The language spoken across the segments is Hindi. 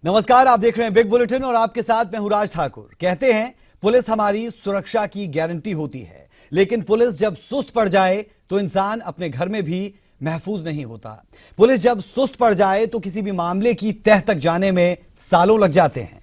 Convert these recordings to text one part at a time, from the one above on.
नमस्कार, आप देख रहे हैं बिग बुलेटिन और आपके साथ मैं हूं राज ठाकुर। कहते हैं पुलिस हमारी सुरक्षा की गारंटी होती है, लेकिन पुलिस जब सुस्त पड़ जाए तो इंसान अपने घर में भी महफूज नहीं होता। पुलिस जब सुस्त पड़ जाए तो किसी भी मामले की तह तक जाने में सालों लग जाते हैं।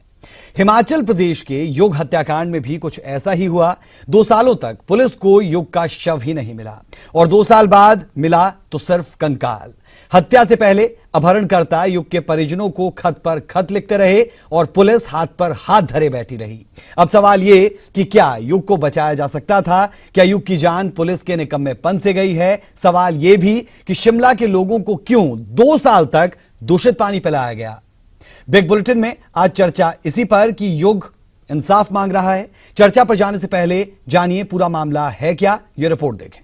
हिमाचल प्रदेश के युग हत्याकांड में भी कुछ ऐसा ही हुआ। 2 सालों तक पुलिस को युग का शव ही नहीं मिला और 2 साल बाद मिला तो सिर्फ कंकाल। हत्या से पहले अपहरणकर्ता युग के परिजनों को खत पर खत लिखते रहे और पुलिस हाथ पर हाथ धरे बैठी रही। अब सवाल यह कि क्या युग को बचाया जा सकता था? क्या युग की जान पुलिस के निकम्मेपन से गई है? सवाल यह भी कि शिमला के लोगों को क्यों 2 साल तक दूषित पानी पिलाया गया? बिग बुलेटिन में आज चर्चा इसी पर कि युग इंसाफ मांग रहा है। चर्चा पर जाने से पहले जानिए पूरा मामला है क्या, यह रिपोर्ट देखें।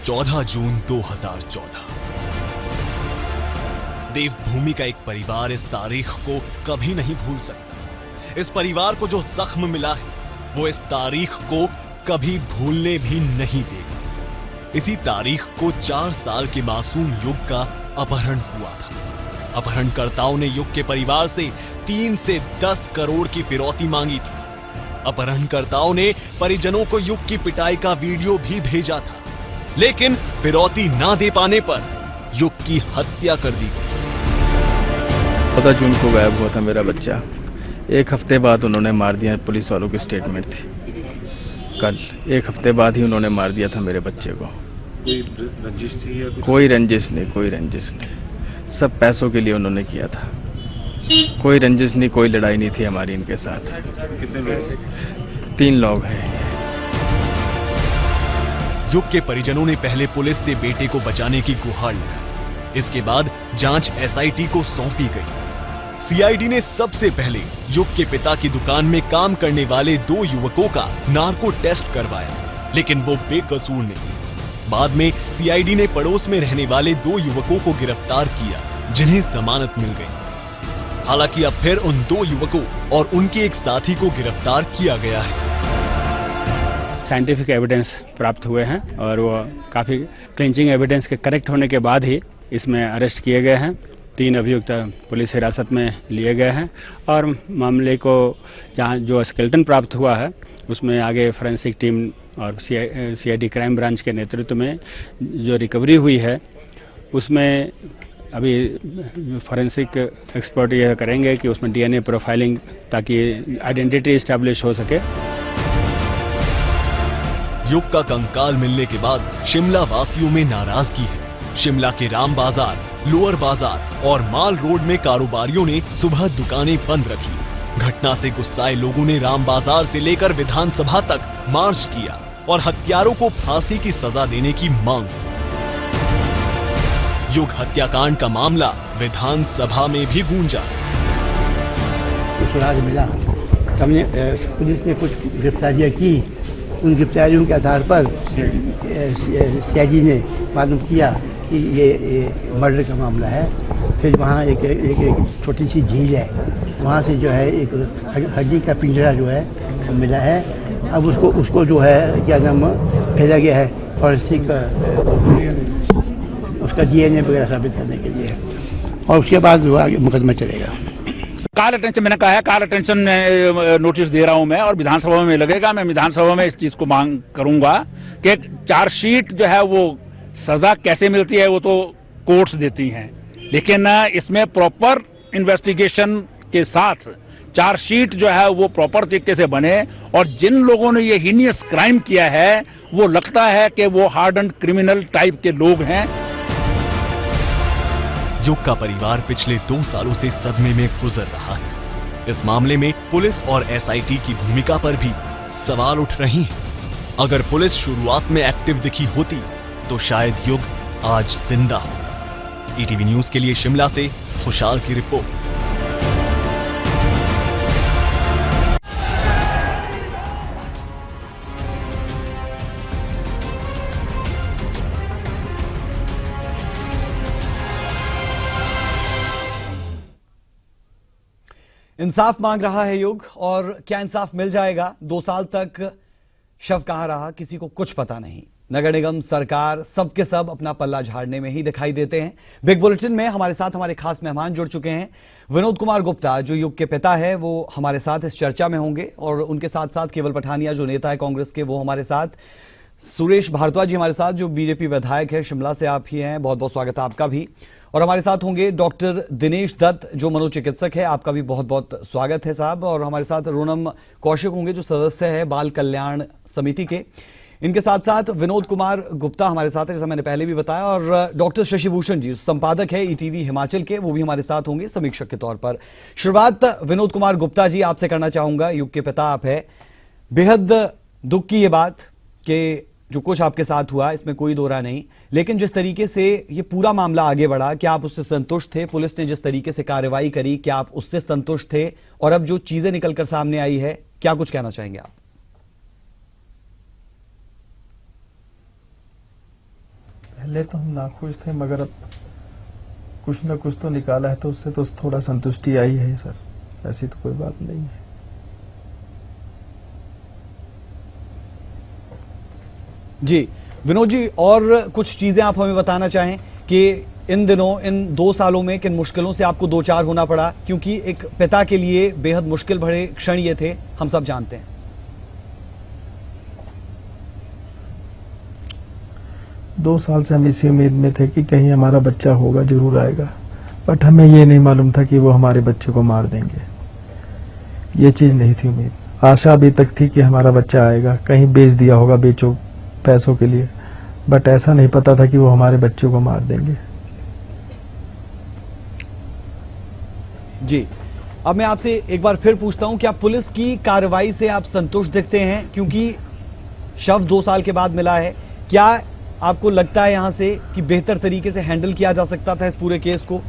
चौदह जून 2014। देवभूमि का एक परिवार इस तारीख को कभी नहीं भूल सकता। इस परिवार को जो जख्म मिला है वो इस तारीख को कभी भूलने भी नहीं देगा। इसी तारीख को 4 साल के मासूम युग का अपहरण हुआ था। अपहरणकर्ताओं ने युग के परिवार से 3 से 10 करोड़ की फिरौती मांगी थी। अपहरणकर्ताओं ने परिजनों को युग की पिटाई का वीडियो भी भेजा था, लेकिन फिरौती ना दे पाने पर युग की हत्या कर दी गई। 14 जून को गायब हुआ था मेरा बच्चा। 1 हफ्ते बाद उन्होंने मार दिया। पुलिस वालों की स्टेटमेंट थी कल। 1 हफ्ते बाद ही उन्होंने मार दिया था मेरे बच्चे को। रंजिश थी या कोई रंजिश नहीं, कोई रंजिश नहीं। सब पैसों के लिए उन्होंने किया था। कोई रंजिश नहीं, कोई लड़ाई नहीं थी हमारी इनके साथ। कितने लोग? 3 लोग हैं। युग के परिजनों ने पहले पुलिस से बेटे को बचाने की गुहार लगाई। इसके बाद जांच एसआईटी को सौंपी गई। सीआईडी ने सबसे पहले युग के पिता की दुकान में काम करने वाले 2 युवकों का नार्को टेस्ट करवाया, लेकिन वो बेकसूर नहीं। बाद में सीआईडी ने पड़ोस में रहने वाले 2 युवकों को गिरफ्तार किया, जिन्हें जमानत मिल गई। हालांकि अब फिर उन 2 युवकों और उनके एक साथी को गिरफ्तार किया गया है। साइंटिफिक एविडेंस प्राप्त हुए हैं और वो काफ़ी क्लिंचिंग एविडेंस के करेक्ट होने के बाद ही इसमें अरेस्ट किए गए हैं। 3 अभियुक्त पुलिस हिरासत में लिए गए हैं और मामले को जहाँ जो स्केलेटन प्राप्त हुआ है उसमें आगे फोरेंसिक टीम और सीआईडी क्राइम ब्रांच के नेतृत्व में जो रिकवरी हुई है उसमें अभी फोरेंसिक एक्सपर्ट यह करेंगे कि उसमें डीएनए प्रोफाइलिंग ताकि आइडेंटिटी इस्टेब्लिश हो सके। युग का कंकाल मिलने के बाद शिमला वासियों में नाराजगी है। शिमला के राम बाजार, लोअर बाजार और माल रोड में कारोबारियों ने सुबह दुकानें बंद रखी। घटना से गुस्साए लोगों ने राम बाजार से लेकर विधानसभा तक मार्च किया और हत्यारों को फांसी की सजा देने की मांग। युग हत्याकांड का मामला विधानसभा में भी गूंजा। सुराग मिला, हमने पुलिस ने कुछ गिरफ्तारियां की। उन गिरफ्तारियों के आधार पर सीआईडी ने मालूम किया कि ये मर्डर का मामला है। फिर वहाँ एक छोटी सी झील है, वहाँ से जो है एक हड्डी का पिंजरा जो है मिला है। अब उसको जो है क्या नाम भेजा गया है फॉरेंसिक उसका डीएनए वगैरह साबित करने के लिए, और उसके बाद जो आगे मुकदमा चलेगा। कॉल अटेंशन मैंने कहा है, कॉल अटेंशन नोटिस दे रहा हूं मैं और विधानसभा में लगेगा। मैं विधानसभा में इस चीज को मांग करूंगा कि चार्जशीट जो है वो सजा कैसे मिलती है वो तो कोर्ट्स देती हैं, लेकिन इसमें प्रॉपर इन्वेस्टिगेशन के साथ चार्जशीट जो है वो प्रॉपर तरीके से बने। और जिन लोगों ने ये हीनियस क्राइम किया है वो लगता है कि वो हार्डन क्रिमिनल टाइप के लोग हैं। युग का परिवार पिछले 2 सालों से सदमे में गुजर रहा है। इस मामले में पुलिस और एसआईटी की भूमिका पर भी सवाल उठ रही हैं। अगर पुलिस शुरुआत में एक्टिव दिखी होती तो शायद युग आज जिंदा होता। ईटीवी न्यूज के लिए शिमला से खुशाल की रिपोर्ट। इंसाफ मांग रहा है युग, और क्या इंसाफ मिल जाएगा? 2 साल तक शव कहां रहा, किसी को कुछ पता नहीं। नगर निगम, सरकार, सबके सब अपना पल्ला झाड़ने में ही दिखाई देते हैं। बिग बुलेटिन में हमारे साथ हमारे खास मेहमान जुड़ चुके हैं। विनोद कुमार गुप्ता, जो युग के पिता है, वो हमारे साथ इस चर्चा में होंगे, और उनके साथ साथ केवल पठानिया, जो नेता है कांग्रेस के, वो हमारे साथ। सुरेश भारद्वाज जी हमारे साथ, जो बीजेपी विधायक है, शिमला से आप ही हैं, बहुत बहुत स्वागत है आपका भी। और हमारे साथ होंगे डॉक्टर दिनेश दत्त, जो मनोचिकित्सक है, आपका भी बहुत बहुत स्वागत है साहब। और हमारे साथ रोनम कौशिक होंगे, जो सदस्य है बाल कल्याण समिति के। इनके साथ साथ विनोद कुमार गुप्ता हमारे साथ है, जैसा मैंने पहले भी बताया, और डॉक्टर शशि भूषण जी, संपादक है ईटीवी हिमाचल के, वो भी हमारे साथ होंगे समीक्षक के तौर पर। शुरुआत विनोद कुमार गुप्ता जी आपसे करना चाहूंगा, युग के पिता आप है। बेहद दुख की ये बात कि जो कुछ आपके साथ हुआ, इसमें कोई दो राय नहीं, लेकिन जिस तरीके से ये पूरा मामला आगे बढ़ा, क्या आप उससे संतुष्ट थे? पुलिस ने जिस तरीके से कार्रवाई करी, क्या आप उससे संतुष्ट थे? और अब जो चीजें निकलकर सामने आई है, क्या कुछ कहना चाहेंगे आप? पहले तो हम नाखुश थे, मगर अब कुछ ना कुछ तो निकाला है, तो उससे तो थोड़ा संतुष्टि आई है सर। ऐसी तो कोई बात नहीं है। जी विनोद जी, और कुछ चीजें आप हमें बताना चाहें कि इन दिनों, इन 2 सालों में किन मुश्किलों से आपको दो चार होना पड़ा, क्योंकि एक पिता के लिए बेहद मुश्किल भरे क्षण ये थे, हम सब जानते हैं। 2 साल से हम इसी उम्मीद में थे कि कहीं हमारा बच्चा होगा, जरूर आएगा, बट हमें ये नहीं मालूम था कि वो हमारे बच्चे को मार देंगे। ये चीज नहीं थी उम्मीद। आशा अभी तक थी कि हमारा बच्चा आएगा, कहीं बेच दिया होगा, बेचो पैसों के लिए, बट ऐसा नहीं पता था कि वो हमारे बच्चे को मार देंगे। जी, अब मैं आपसे एक बार फिर पूछता हूं, क्या पुलिस की कार्रवाई से आप संतुष्ट दिखते हैं? क्योंकि शव 2 साल के बाद मिला है, क्या आपको लगता है यहां से कि बेहतर तरीके से हैंडल किया जा सकता था इस पूरे केस को?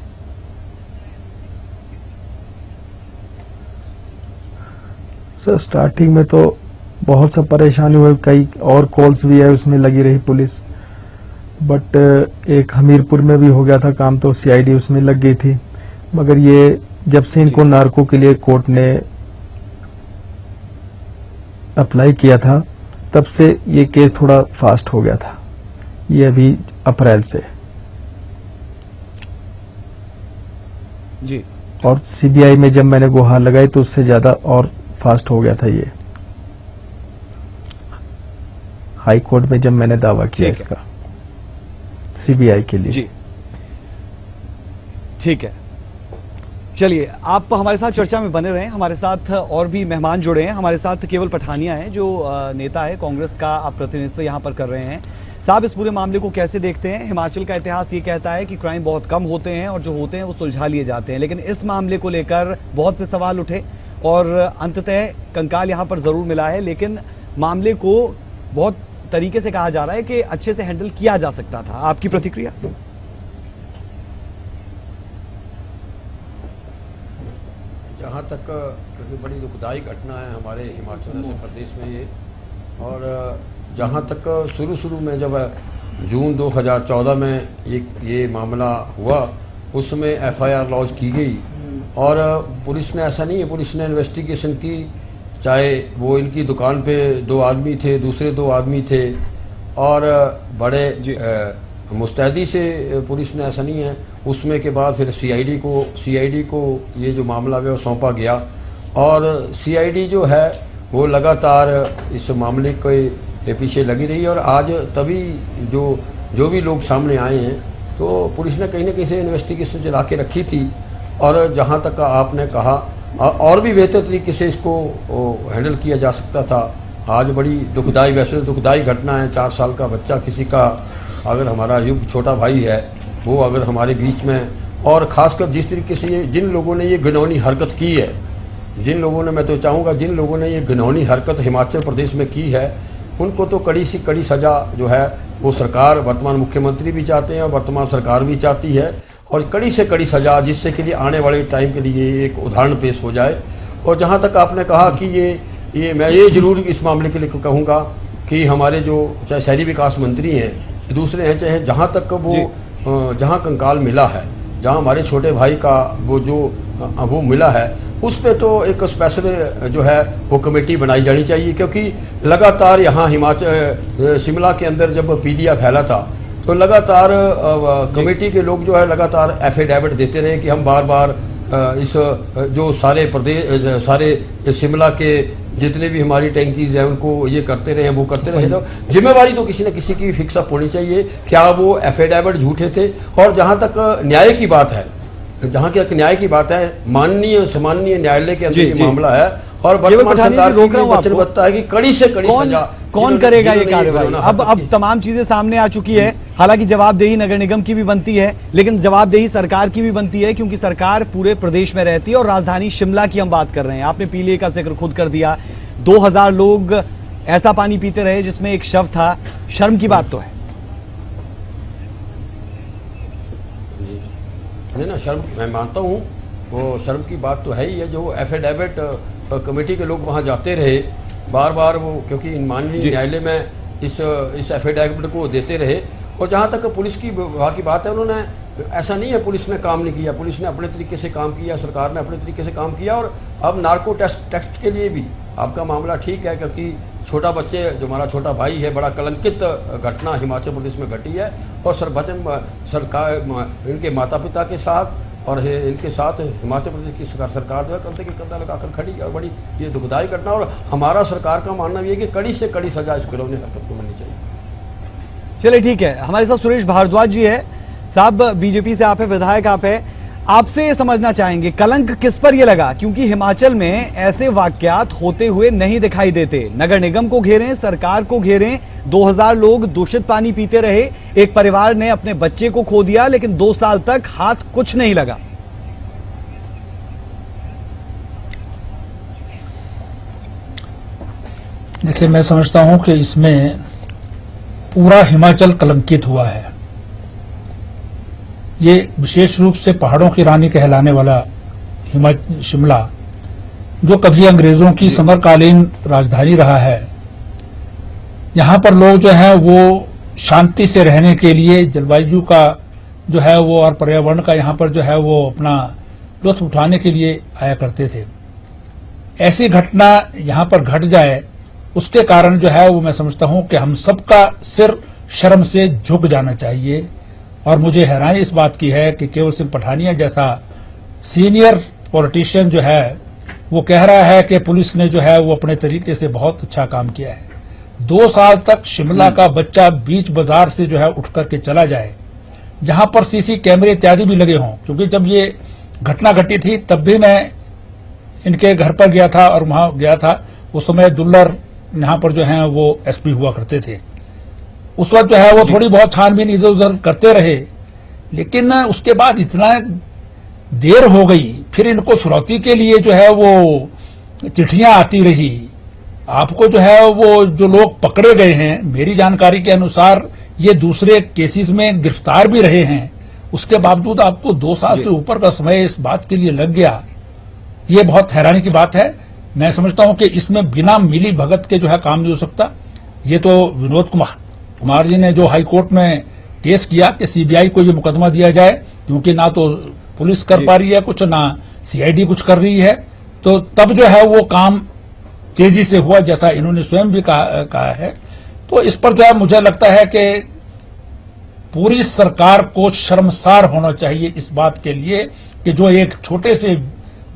सर स्टार्टिंग में तो बहुत सा परेशानी हुई, कई और कॉल्स भी है, उसमें लगी रही पुलिस, बट एक हमीरपुर में भी हो गया था काम, तो सीआईडी उसमें लग गई थी। मगर ये जब से इनको नार्को के लिए कोर्ट ने अप्लाई किया था, तब से ये केस थोड़ा फास्ट हो गया था। ये अभी अप्रैल से जी, और सीबीआई में जब मैंने गुहार लगाई तो उससे ज्यादा और फास्ट हो गया था। ये हाई कोर्ट में जब मैंने दावा किया इसका सीबीआई के लिए। जी ठीक है, चलिए आप हमारे साथ चर्चा में बने रहें। हमारे साथ और भी मेहमान जुड़े हैं। हमारे साथ केवल पठानिया है, जो नेता है कांग्रेस का, आप प्रतिनिधित्व यहां पर कर रहे हैं। साहब, इस पूरे मामले को कैसे देखते हैं? हिमाचल का इतिहास ये कहता है कि क्राइम बहुत कम होते हैं और जो होते हैं वो सुलझा लिए जाते हैं, लेकिन इस मामले को लेकर बहुत से सवाल उठे और अंततः कंकाल यहां पर जरूर मिला है, लेकिन मामले को बहुत तरीके से कहा जा रहा है कि अच्छे से हैंडल किया जा सकता था। आपकी प्रतिक्रिया? जहाँ तक क्योंकि बड़ी दुखदाई घटना है हमारे हिमाचल प्रदेश में ये, और जहाँ तक शुरू में जब जून 2014 में ये मामला हुआ, उसमें एफआईआर लॉन्च की गई, और पुलिस ने, ऐसा नहीं है, पुलिस ने इन्वेस्टिगेशन की, चाहे वो इनकी दुकान पे 2 आदमी थे, दूसरे 2 आदमी थे, और बड़े मुस्तैदी से पुलिस ने, ऐसा नहीं है। उसमें के बाद फिर सीआईडी को ये जो मामला है वो सौंपा गया, और सीआईडी जो है वो लगातार इस मामले के पीछे लगी रही, और आज तभी जो भी लोग सामने आए हैं, तो पुलिस ने कहीं ना कहीं से इन्वेस्टिगेशन चला के रखी थी। और जहाँ तक आपने कहा, और भी बेहतर तरीके से इसको हैंडल किया जा सकता था। आज बड़ी दुखदाई, वैसे दुखदाई घटना है, 4 साल का बच्चा किसी का, अगर हमारा युग छोटा भाई है वो अगर हमारे बीच में, और ख़ासकर जिस तरीके से जिन लोगों ने ये घिनौनी हरकत की है, जिन लोगों ने, मैं तो चाहूँगा जिन लोगों ने ये घिनौनी हरकत हिमाचल प्रदेश में की है, उनको तो कड़ी से कड़ी सज़ा जो है वो सरकार, वर्तमान मुख्यमंत्री भी चाहते हैं और वर्तमान सरकार भी चाहती है, और कड़ी से कड़ी सज़ा, जिससे कि लिए आने वाले टाइम के लिए एक उदाहरण पेश हो जाए। और जहाँ तक आपने कहा कि ये मैं ये जरूर इस मामले के लिए कहूँगा कि हमारे जो चाहे शहरी विकास मंत्री हैं, दूसरे हैं, चाहे जहाँ तक वो जहाँ कंकाल मिला है, जहाँ हमारे छोटे भाई का वो जो वो मिला है, उस पे तो एक स्पेशल जो है वो कमेटी बनाई जानी चाहिए, क्योंकि लगातार यहाँ हिमाचल शिमला के अंदर जब पीलिया फैला था तो लगातार कमेटी के लोग जो है लगातार एफिडेविट देते रहे कि हम बार बार इस जो सारे प्रदेश सारे शिमला के जितने भी हमारी टैंकीज हैं उनको ये करते रहे, वो करते रहे। तो जिम्मेवारी तो किसी न किसी की फिक्स अप होनी चाहिए, क्या वो एफिडेविट झूठे थे। और जहाँ तक न्याय की बात है, जहाँ की न्याय की बात है, माननीय सामान्य न्यायालय के अंदर ये मामला है और वर्तमान सरकार की वचनबद्धता है कि कड़ी से कड़ी सजा। कौन करेगा ये कार्रवाई? अब तमाम चीजें सामने आ चुकी है। हालांकि जवाबदेही नगर निगम की भी बनती है, लेकिन जवाबदेही सरकार की भी बनती है, क्योंकि सरकार पूरे प्रदेश में रहती है और राजधानी शिमला की हम बात कर रहे हैं। आपने पीलिया का जिक्र खुद कर दिया, 2000 लोग ऐसा पानी पीते रहे जिसमें एक शव था। शर्म की बात तो है। नहीं ना, शर्म मैं मानता हूँ, वो शर्म की बात तो है ही है। जो एफिडेविट कमेटी के लोग वहाँ जाते रहे बार बार, वो क्योंकि माननीय न्यायालय में इस एफिडेविट को देते रहे। और जहाँ तक पुलिस की विभाग की बात है, उन्होंने ऐसा नहीं है पुलिस ने काम नहीं किया, पुलिस ने अपने तरीके से काम किया, सरकार ने अपने तरीके से काम किया। और अब नार्को टेस्ट के लिए भी आपका मामला ठीक है, क्योंकि छोटा बच्चे जो हमारा छोटा भाई है, बड़ा कलंकित घटना हिमाचल प्रदेश में घटी है। और सरकार इनके माता पिता के साथ और इनके साथ हिमाचल प्रदेश की सरकार जो है कंधे के कंधा लगाकर खड़ी, और बड़ी ये दुखदायी घटना। और हमारा सरकार का मानना ये है कि कड़ी से कड़ी सजा इस घिनौनी हरकत को मिलनी चाहिए। चलिए ठीक है, हमारे साथ सुरेश भारद्वाज जी है। साहब, बीजेपी से आप है, विधायक आप है, आपसे ये समझना चाहेंगे कलंक किस पर ये लगा? क्योंकि हिमाचल में ऐसे वाकयात होते हुए नहीं दिखाई देते। नगर निगम को घेरें, सरकार को घेरें, 2000 लोग दूषित पानी पीते रहे, एक परिवार ने अपने बच्चे को खो दिया, लेकिन 2 साल तक हाथ कुछ नहीं लगा। देखिए, मैं समझता हूं कि इसमें पूरा हिमाचल कलंकित हुआ है। ये विशेष रूप से पहाड़ों की रानी कहलाने वाला शिमला, जो कभी अंग्रेजों की समरकालीन राजधानी रहा है, यहाँ पर लोग जो है वो शांति से रहने के लिए, जलवायु का जो है वो और पर्यावरण का यहाँ पर जो है वो अपना लुत्फ उठाने के लिए आया करते थे। ऐसी घटना यहाँ पर घट जाए, उसके कारण जो है वो मैं समझता हूं कि हम सबका सिर शर्म से झुक जाना चाहिए। और मुझे हैरानी इस बात की है कि केवल सिंह पठानिया जैसा सीनियर पॉलिटिशियन जो है वो कह रहा है कि पुलिस ने जो है वो अपने तरीके से बहुत अच्छा काम किया है। 2 साल तक शिमला का बच्चा बीच बाजार से जो है उठ करके चला जाए, जहां पर सीसी कैमरे इत्यादि भी लगे हों, क्योंकि जब ये घटना घटी थी तब भी मैं इनके घर पर गया था और वहां गया था। उस समय दुल्लर यहाँ पर जो है वो एसपी हुआ करते थे। उस वक्त जो है वो थोड़ी बहुत छानबीन इधर उधर करते रहे, लेकिन उसके बाद इतना देर हो गई, फिर इनको फिरौती के लिए जो है वो चिट्ठियां आती रही। आपको जो है वो जो लोग पकड़े गए हैं, मेरी जानकारी के अनुसार ये दूसरे केसेस में गिरफ्तार भी रहे हैं, उसके बावजूद आपको 2 साल से ऊपर का समय इस बात के लिए लग गया। ये बहुत हैरानी की बात है। मैं समझता हूं कि इसमें बिना मिली भगत के जो है काम नहीं हो सकता। ये तो विनोद कुमार जी ने जो हाई कोर्ट में केस किया कि सीबीआई को ये मुकदमा दिया जाए, क्योंकि ना तो पुलिस कर पा रही है कुछ, ना सीआईडी कुछ कर रही है, तो तब जो है वो काम तेजी से हुआ, जैसा इन्होंने स्वयं भी कहा है। तो इस पर जो है मुझे लगता है कि पूरी सरकार को शर्मसार होना चाहिए इस बात के लिए कि जो एक छोटे से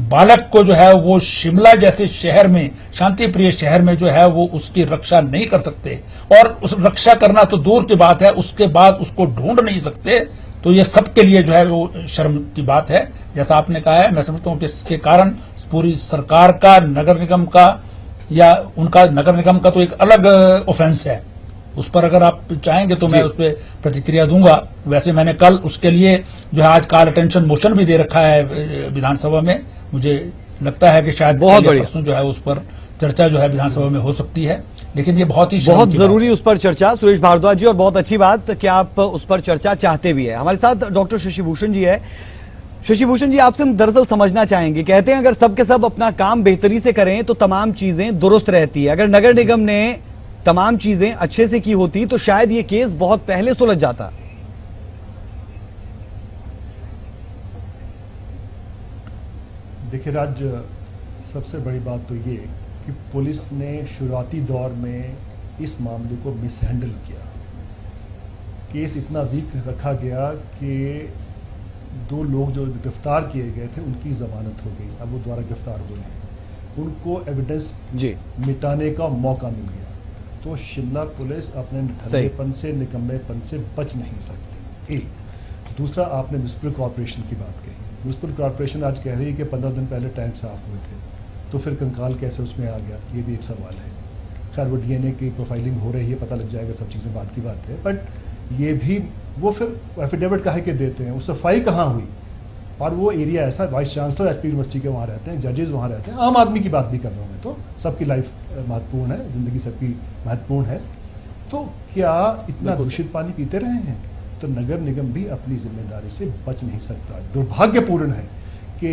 बालक को जो है वो शिमला जैसे शहर में, शांति प्रिय शहर में जो है वो उसकी रक्षा नहीं कर सकते, और उस रक्षा करना तो दूर की बात है, उसके बाद उसको ढूंढ नहीं सकते। तो ये सबके लिए जो है वो शर्म की बात है। जैसा आपने कहा है, मैं समझता हूँ कि इसके कारण पूरी सरकार का, नगर निगम का, या उनका नगर निगम का तो एक अलग ऑफेंस है, उस पर अगर आप चाहेंगे तो मैं उस पर प्रतिक्रिया दूंगा। वैसे मैंने कल उसके लिए जो है आज कॉल अटेंशन मोशन भी दे रखा है विधानसभा में। मुझे लगता है कि शायद बहुत बढ़िया जो है उस पर चर्चा जो है विधानसभा में हो सकती है, लेकिन ये बहुत जरूरी उस पर चर्चा। सुरेश भारद्वाज जी, और बहुत अच्छी बात कि आप उस पर चर्चा चाहते भी है। हमारे साथ डॉक्टर शशि भूषण जी है। शशि भूषण जी, आपसे हम दरअसल समझना चाहेंगे, कहते हैं अगर सब के सब अपना काम बेहतरी से करें तो तमाम चीजें दुरुस्त रहती है। अगर नगर निगम ने तमाम चीजें अच्छे से की होती तो शायद ये केस बहुत पहले सुलझ जाता। देखिए राज, सबसे बड़ी बात तो ये कि पुलिस ने शुरुआती दौर में इस मामले को मिसहैंडल किया। केस इतना वीक रखा गया कि 2 लोग जो गिरफ्तार किए गए थे उनकी ज़मानत हो गई, अब वो दोबारा गिरफ्तार हुए हैं, उनको एविडेंस मिटाने का मौका मिल गया। तो शिमला पुलिस अपने निठल्लेपन से, निकम्मेपन से बच नहीं सकती। एक दूसरा, आपने म्युनिसिपल कॉर्पोरेशन की बात कही। म्युनिसिपल कॉर्पोरेशन आज कह रही है कि 15 दिन पहले टैंक साफ हुए थे, तो फिर कंकाल कैसे उसमें आ गया, ये भी एक सवाल है। खैर वो DNA की प्रोफाइलिंग हो रही है, पता लग जाएगा, सब चीज़ें बात की बात है। बट ये भी वो फिर एफिडेविट काहे के देते हैं, उससे सफाई कहाँ हुई? और वो एरिया ऐसा, वाइस चांसलर HP यूनिवर्सिटी के वहाँ रहते हैं, जजेस वहाँ रहते हैं, आम आदमी की बात भी कर रहा हूँ मैं, तो सबकी लाइफ महत्वपूर्ण है, ज़िंदगी सबकी महत्वपूर्ण है। तो क्या इतना दूषित पानी पीते रहे हैं? तो नगर निगम भी अपनी जिम्मेदारी से बच नहीं सकता। दुर्भाग्यपूर्ण है कि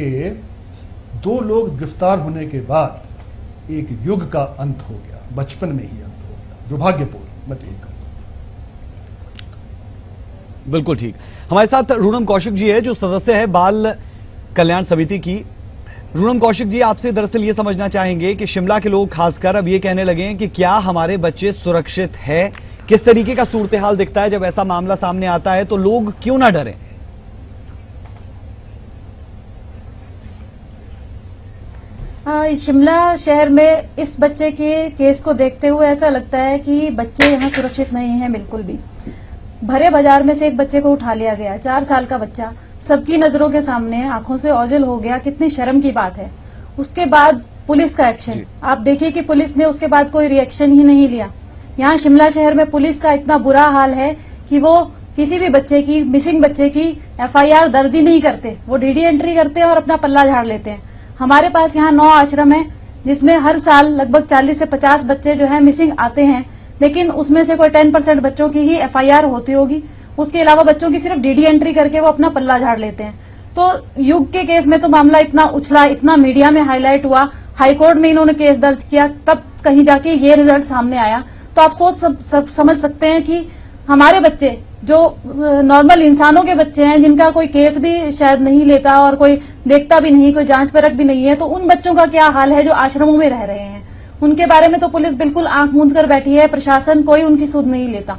2 लोग गिरफ्तार होने के बाद एक युग का अंत हो गया, बचपन में ही अंत हो गया। दुर्भाग्यपूर्ण, मैं तो ये कहूँगा। बिल्कुल ठीक। हमारे साथ रूनम कौशिक जी है, जो सदस्य है बाल कल्याण समिति की। रूनम कौशिक जी, आपसे दरअसल ये समझना चाहेंगे कि शिमला के लोग खासकर अब ये कहने लगे हैं कि क्या हमारे बच्चे सुरक्षित है? किस तरीके का सूरत हाल दिखता है जब ऐसा मामला सामने आता है, तो लोग क्यों ना डरें? शिमला शहर में इस बच्चे के केस को देखते हुए ऐसा लगता है कि बच्चे यहाँ सुरक्षित नहीं हैं बिल्कुल भी। भरे बाजार में से एक बच्चे को उठा लिया गया, 4 साल का बच्चा, सबकी नजरों के सामने आंखों से ओझल हो गया। कितनी शर्म की बात है। उसके बाद पुलिस का एक्शन, आप देखिए कि पुलिस ने उसके बाद कोई रिएक्शन ही नहीं लिया। यहाँ शिमला शहर में पुलिस का इतना बुरा हाल है कि वो किसी भी बच्चे की, मिसिंग बच्चे की FIR दर्ज ही नहीं करते। वो DD एंट्री करते हैं और अपना पल्ला झाड़ लेते हैं। हमारे पास यहाँ 9 आश्रम है, जिसमें हर साल लगभग 40 से 50 बच्चे जो है मिसिंग आते हैं, लेकिन उसमें से कोई 10% बच्चों की ही FIR होती होगी। उसके अलावा बच्चों की सिर्फ DD एंट्री करके वो अपना पल्ला झाड़ लेते हैं। तो युग के केस में तो मामला इतना उछला, इतना मीडिया में हाईलाइट हुआ, हाईकोर्ट में इन्होंने केस दर्ज किया, तब कहीं जाके ये रिजल्ट सामने आया। तो आप समझ सकते हैं कि हमारे बच्चे जो नॉर्मल इंसानों के बच्चे हैं, जिनका कोई केस भी शायद नहीं लेता और कोई देखता भी नहीं, कोई जांच परख भी नहीं है, तो उन बच्चों का क्या हाल है जो आश्रमों में रह रहे हैं। उनके बारे में तो पुलिस बिल्कुल आंख मूंद कर बैठी है, प्रशासन कोई उनकी सुध नहीं लेता।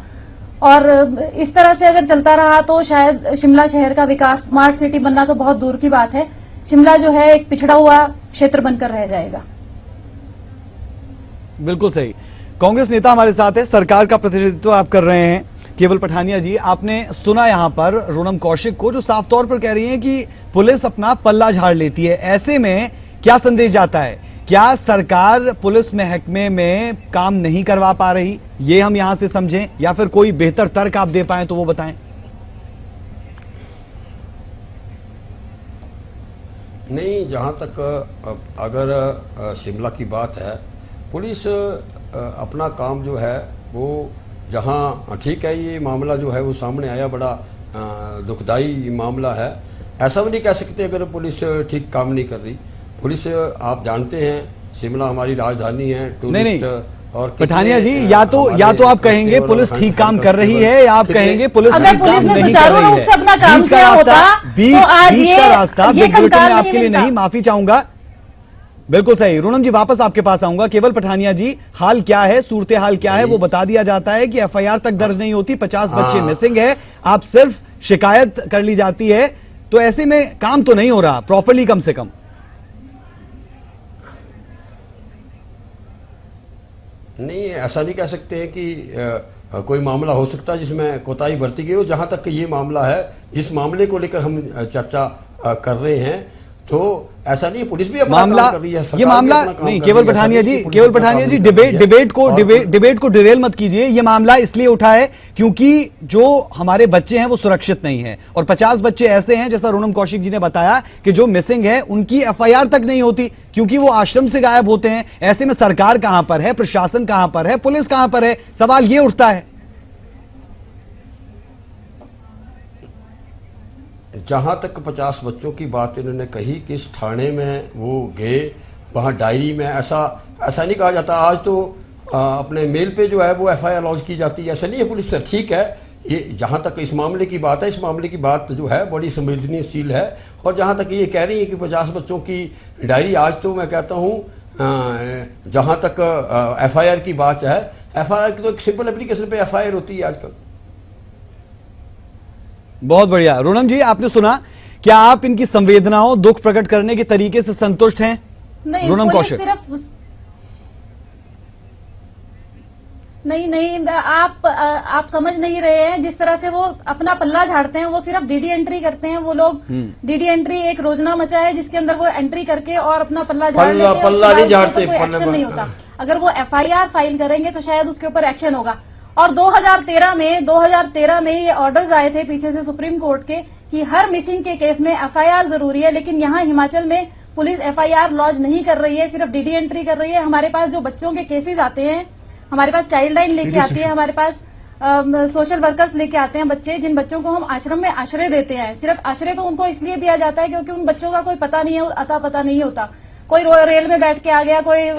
और इस तरह से अगर चलता रहा तो शायद शिमला शहर का विकास, स्मार्ट सिटी बनना तो बहुत दूर की बात है। शिमला जो है एक पिछड़ा हुआ क्षेत्र बनकर रह जाएगा। बिल्कुल सही। कांग्रेस नेता हमारे साथ है, सरकार का प्रतिनिधित्व आप कर रहे हैं, केवल पठानिया जी। आपने सुना यहां पर रूनम कौशिक को, जो साफ तौर पर कह रही हैं कि पुलिस अपना पल्ला झाड़ लेती है। ऐसे में क्या संदेश जाता है? क्या सरकार पुलिस महकमे में काम नहीं करवा पा रही, ये हम यहां से समझें, या फिर कोई बेहतर तर्क आप दे पाएं तो वो बताएं? नहीं, जहाँ तक अगर शिमला की बात है, पुलिस अपना काम जो है वो, जहाँ ठीक है ये मामला जो है वो सामने आया, बड़ा दुखदाई मामला है। ऐसा भी नहीं कह सकते अगर पुलिस ठीक काम नहीं कर रही। पुलिस, आप जानते हैं शिमला हमारी राजधानी है, टूरिस्ट और पठानिया जी, या तो आप कहेंगे पुलिस ठीक काम कर रही है, या आप कहेंगे पुलिस अगर पुलिस ने सुचारू रूप से अपना काम किया होता तो आज बीच का रास्ता आपके लिए नहीं। माफी चाहूंगा। बिल्कुल सही। रूनम जी, वापस आपके पास आऊंगा। केवल पठानिया जी, हाल क्या है, सूरत हाल क्या है, वो बता दिया जाता है कि FIR तक दर्ज नहीं होती, 50 बच्चे मिसिंग है, आप सिर्फ शिकायत कर ली जाती है। तो ऐसे में काम तो नहीं हो रहा प्रॉपर्ली, कम से कम। नहीं, ऐसा नहीं कह सकते हैं कि कोई मामला हो सकता है जिसमें कोताही बरती गई हो। जहां तक ये मामला है, जिस मामले को लेकर हम चर्चा कर रहे हैं, तो ऐसा नहीं, पुलिस भी अपना मामला काम कर रही है, ये मामला नहीं। केवल पठानिया जी, डिबेट को डिरेल मत कीजिए। ये मामला इसलिए उठा है क्योंकि जो हमारे बच्चे हैं वो सुरक्षित नहीं है, और 50 बच्चे ऐसे हैं, जैसा रूनम कौशिक जी ने बताया, कि जो मिसिंग है, उनकी FIR तक नहीं होती क्योंकि वो आश्रम से गायब होते हैं। ऐसे में सरकार कहां पर है, प्रशासन कहां पर है, पुलिस कहां पर है? सवाल ये उठता है। जहाँ तक 50 बच्चों की बात इन्होंने कही, किस थाने में वो गए, वहाँ डायरी में ऐसा नहीं कहा जाता। आज तो अपने मेल पे जो है वो FIR लॉन्च की जाती है, ऐसा नहीं है। पुलिस से ठीक है, ये जहाँ तक इस मामले की बात है, इस मामले की बात जो है बड़ी संवेदनशील है। और जहाँ तक ये कह रही है कि 50 बच्चों की डायरी, आज तो मैं कहता हूँ जहाँ तक FIR की बात है, FIR की तो एक सिंपल एप्लीकेशन पे FIR होती है आजकल। बहुत बढ़िया। रोनम जी, आपने सुना, क्या आप इनकी संवेदनाओं, दुख प्रकट करने के तरीके से संतुष्ट हैं? नहीं, रोनम पुलिस कौशिक। सिर्फ नहीं, आप समझ नहीं रहे हैं। जिस तरह से वो अपना पल्ला झाड़ते हैं, वो सिर्फ डीडी एंट्री करते हैं। वो लोग डीडी एंट्री एक रोजना मचा है जिसके अंदर वो एंट्री करके और अपना पल्ला झाड़ लेते हैं। पल्ला नहीं झाड़ते, कोई एक्शन नहीं होता। अगर वो FIR फाइल करेंगे तो शायद उसके ऊपर एक्शन होगा। और 2013 में ये ऑर्डर्स आए थे पीछे से सुप्रीम कोर्ट के कि हर मिसिंग के केस में FIR जरूरी है, लेकिन यहाँ हिमाचल में पुलिस FIR लॉन्च नहीं कर रही है, सिर्फ डीडी एंट्री कर रही है। हमारे पास जो बच्चों के केसेस आते हैं, हमारे पास चाइल्ड लाइन लेके आती है, हमारे पास सोशल वर्कर्स लेके आते हैं बच्चे, जिन बच्चों को हम आश्रम में आश्रय देते हैं। सिर्फ आश्रय तो उनको इसलिए दिया जाता है क्योंकि उन बच्चों का कोई पता नहीं है, अता पता नहीं होता। कोई रेल में बैठ के आ गया, कोई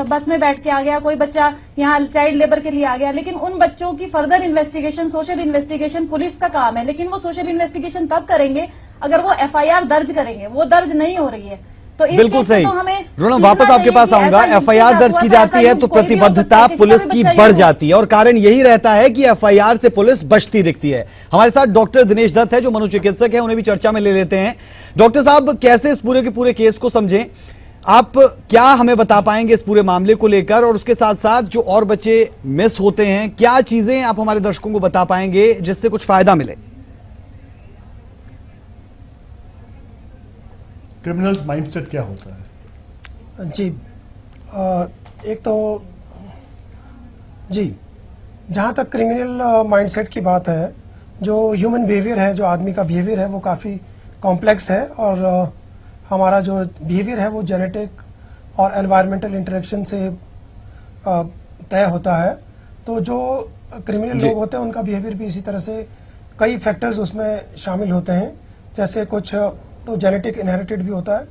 बस में बैठ के आ गया, कोई बच्चा यहाँ चाइल्ड लेबर के लिए आ गया। लेकिन उन बच्चों की further investigation, social investigation police का काम है। लेकिन वो सोशल इन्वेस्टिगेशन तब करेंगे अगर वो FIR दर्ज करेंगे। वो दर्ज नहीं हो रही है। तो इस बिल्कुल केस से सही। तो हमें रोनम, वापस आपके पास आऊंगा। FIR दर्ज की जाती है तो प्रतिबद्धता पुलिस की बढ़ जाती है, और कारण यही रहता है कि FIR से पुलिस बचती दिखती है। हमारे साथ डॉक्टर दिनेश दत्त है जो मनोचिकित्सक है, उन्हें भी चर्चा में ले लेते हैं। डॉक्टर साहब, कैसे इस पूरे के पूरे केस को समझें? आप क्या हमें बता पाएंगे इस पूरे मामले को लेकर, और उसके साथ साथ जो और बच्चे मिस होते हैं, क्या चीजें आप हमारे दर्शकों को बता पाएंगे जिससे कुछ फायदा मिले? क्रिमिनल्स माइंडसेट क्या होता है? जी, एक तो जी, जहाँ तक क्रिमिनल माइंडसेट की बात है, जो ह्यूमन बिहेवियर है, जो आदमी का बिहेवियर है, वो काफ़ी कॉम्प्लेक्स है। और हमारा जो बिहेवियर है वो जेनेटिक और एनवायरमेंटल इंटरेक्शन से तय होता है। तो जो क्रिमिनल लोग होते हैं उनका बिहेवियर भी इसी तरह से कई फैक्टर्स उसमें शामिल होते हैं। जैसे कुछ तो जेनेटिक इनहेरिटेड भी होता है,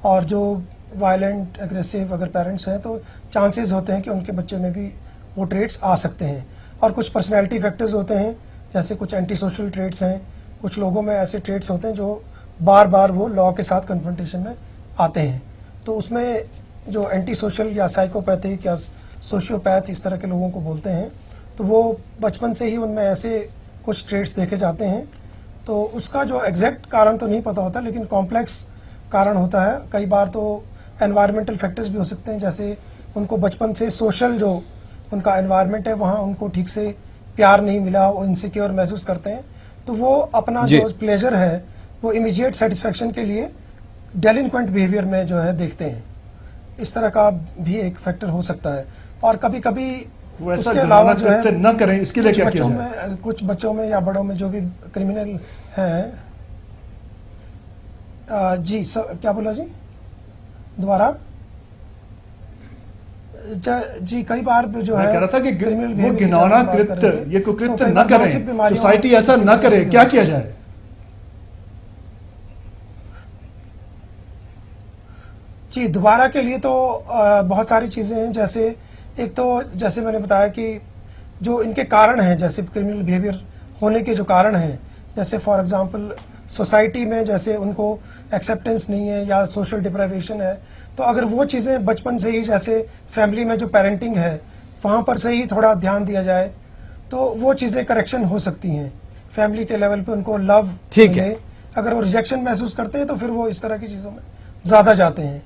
और जो वायलेंट एग्रेसिव अगर पेरेंट्स हैं तो चांसेस होते हैं कि उनके बच्चे में भी वो ट्रेट्स आ सकते हैं। और कुछ पर्सनैलिटी फैक्टर्स होते हैं, जैसे कुछ एंटी सोशल ट्रेट्स हैं। कुछ लोगों में ऐसे ट्रेट्स होते हैं जो बार बार वो लॉ के साथ कन्फ्रंटेशन में आते हैं। तो उसमें जो एंटी सोशल या साइकोपैथिक या सोशियोपैथ इस तरह के लोगों को बोलते हैं, तो वो बचपन से ही उनमें ऐसे कुछ ट्रेट्स देखे जाते हैं। तो उसका जो एग्जैक्ट कारण तो नहीं पता होता, लेकिन कॉम्प्लेक्स कारण होता है। कई बार तो एनवायरमेंटल फैक्टर्स भी हो सकते हैं, जैसे उनको बचपन से सोशल जो उनका एनवायरनमेंट है वहाँ उनको ठीक से प्यार नहीं मिला, वो इनसिक्योर महसूस करते हैं। तो वो अपना जो प्लेजर है वो इमीडिएट सेटिस्फैक्शन के लिए डेलिंक्वेंट बिहेवियर में जो है देखते हैं। इस तरह का भी एक फैक्टर हो सकता है। और कभी कभी उसके अलावा जो है न करें, इसके लिए क्या किया जाए? कुछ बच्चों में या बड़ों में जो भी क्रिमिनल हैं, जी क्या बोला जी, दोबारा जी, कई बार जो है कह रहा था कि क्रिमिनल वो घिनौना कृत्य, ये कुकृत्य न करें, सोसाइटी ऐसा न करे, क्या किया जाए? जी, दोबारा के लिए तो बहुत सारी चीज़ें हैं। जैसे एक तो जैसे मैंने बताया कि जो इनके कारण हैं, जैसे क्रिमिनल बिहेवियर होने के जो कारण हैं, जैसे फॉर एग्जांपल सोसाइटी में जैसे उनको एक्सेप्टेंस नहीं है या सोशल डिप्राइवेशन है, तो अगर वो चीज़ें बचपन से ही, जैसे फैमिली में जो पेरेंटिंग है वहाँ पर से ही थोड़ा ध्यान दिया जाए तो वो चीज़ें करेक्शन हो सकती हैं। फैमिली के लेवल पे उनको लव मिले। अगर वो रिजेक्शन महसूस करते हैं तो फिर वो इस तरह की चीज़ों में ज़्यादा जाते हैं।